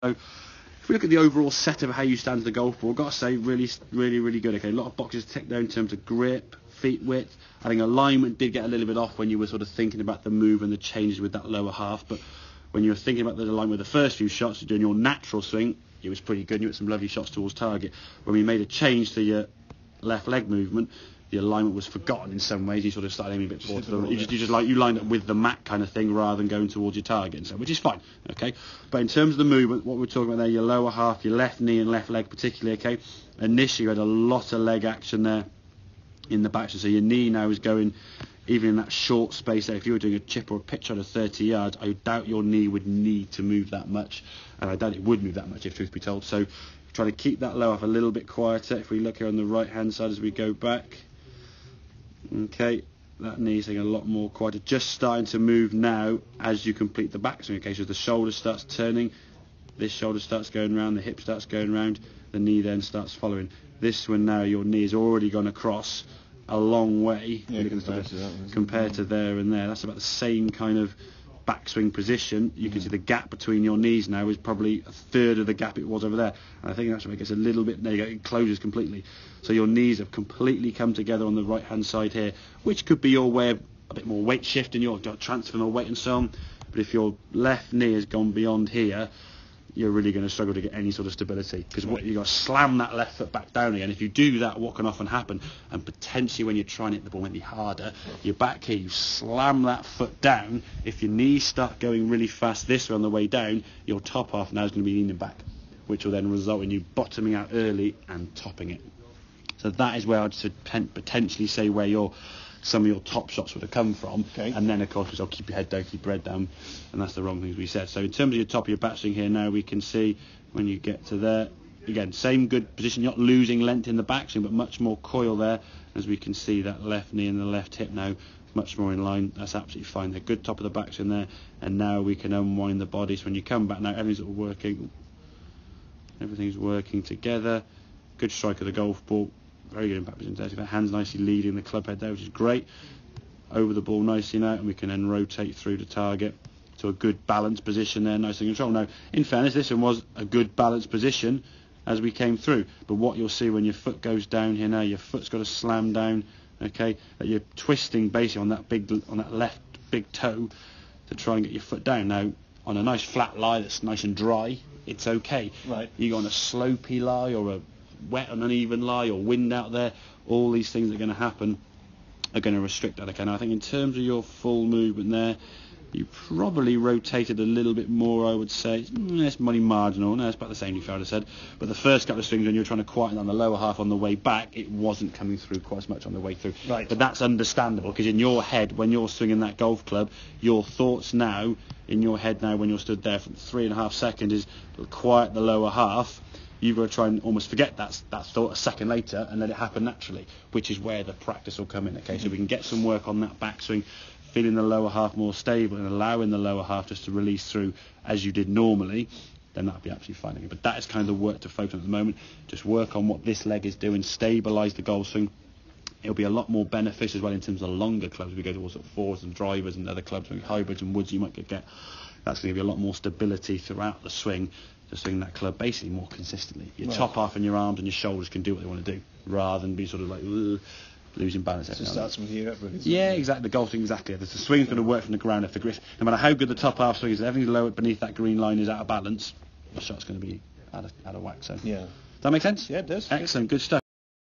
So if we look at the overall set of how you stand to the golf ball, I've got to say really good. Okay, a lot of boxes ticked there in terms of grip, feet width. I think alignment did get a little bit off when you were sort of thinking about the move and the changes with that lower half, but when you were thinking about the alignment with the first few shots, you're doing your natural swing, it was pretty good. You had some lovely shots towards target. When we made a change to your left leg movement, the alignment was forgotten in some ways. You sort of started aiming a bit towards the, you lined up with the mat kind of thing rather than going towards your target, and so, which is fine, okay. But in terms of the movement, what we're talking about there, your lower half, your left knee and left leg particularly, okay. Initially, you had a lot of leg action there in the back, so your knee now is going, even in that short space there. If you were doing a chip or a pitch out of 30 yards, I doubt your knee would need to move that much, and I doubt it would move that much if truth be told. So try to keep that low half a little bit quieter. If we look here on the right hand side as we go back, okay, that knee's getting a lot more quieter, just starting to move now as you complete the backswing. Okay, so the shoulder starts turning, this shoulder starts going round, the hip starts going round, the knee then starts following. This one now, your knee has already gone across a long way, yeah, compared to there and there. That's about the same kind of backswing position. You can see the gap between your knees now is probably a third of the gap it was over there, and I think that's where it gets a little bit, there you go, it closes completely. So your knees have completely come together on the right hand side here, which could be your way of a bit more weight shift and you're transferring more weight and so on. But if your left knee has gone beyond here, you're really going to struggle to get any sort of stability, because what you've got to slam that left foot back down again. If you do that, what can often happen, and potentially when you're trying to hit the ball maybe harder, you're back here, you slam that foot down. If your knees start going really fast this way on the way down, your top half now is going to be leaning back, which will then result in you bottoming out early and topping it. So that is where I'd potentially say where some of your top shots would have come from. Okay. And then of course I'll keep your head down, keep your head down, and that's the wrong things we said. So in terms of your top of your backswing here now, we can see when you get to there, again same good position, you're not losing length in the backswing but much more coil there, as we can see that left knee and the left hip now much more in line. That's absolutely fine. They're good top of the backswing there, and now we can unwind the body. So when you come back now, everything's working together. Good strike of the golf ball, very good impact position there. Hands nicely leading the club head there, which is great. Over the ball nicely now, and we can then rotate through the target to a good balanced position there, nice and control. Now, in fairness, this one was a good balanced position as we came through. But what you'll see when your foot goes down here now, your foot's got to slam down, okay, that you're twisting basically on that left big toe to try and get your foot down. Now, on a nice flat lie that's nice and dry, it's okay. Right. You go on a slopey lie or a wet and uneven lie or wind out there, all these things that are going to happen are going to restrict that. Okay, now I think in terms of your full movement there, you probably rotated a little bit more, I would say. It's money marginal, no, it's about the same you would have said, but the first couple of swings when you were trying to quieten down the lower half on the way back, it wasn't coming through quite as much on the way through. Right. But that's understandable, because in your head, when you're swinging that golf club, your thoughts now, in your head now when you're stood there for 3.5 seconds is quiet the lower half. You've got to try and almost forget that thought a second later and let it happen naturally, which is where the practice will come in. Okay, so we can get some work on that backswing, feeling the lower half more stable and allowing the lower half just to release through as you did normally, then that'd be absolutely fine. But that is kind of the work to focus on at the moment. Just work on what this leg is doing, stabilise the golf swing. It'll be a lot more beneficial as well in terms of longer clubs. We go towards sort of fours and drivers and other clubs, maybe hybrids and woods you might get. That's going to give you a lot more stability throughout the swing, to swing that club basically more consistently. Your top half and your arms and your shoulders can do what they want to do, rather than be sort of like losing balance. So it starts from here up, really. Yeah, exactly. The golf swing, exactly. The swing's going to work from the ground if the grip. No matter how good the top half swing is, if everything lower beneath that green line is out of balance, the shot's going to be out of whack. So, yeah. Does that make sense? Yeah, it does. Excellent, good stuff.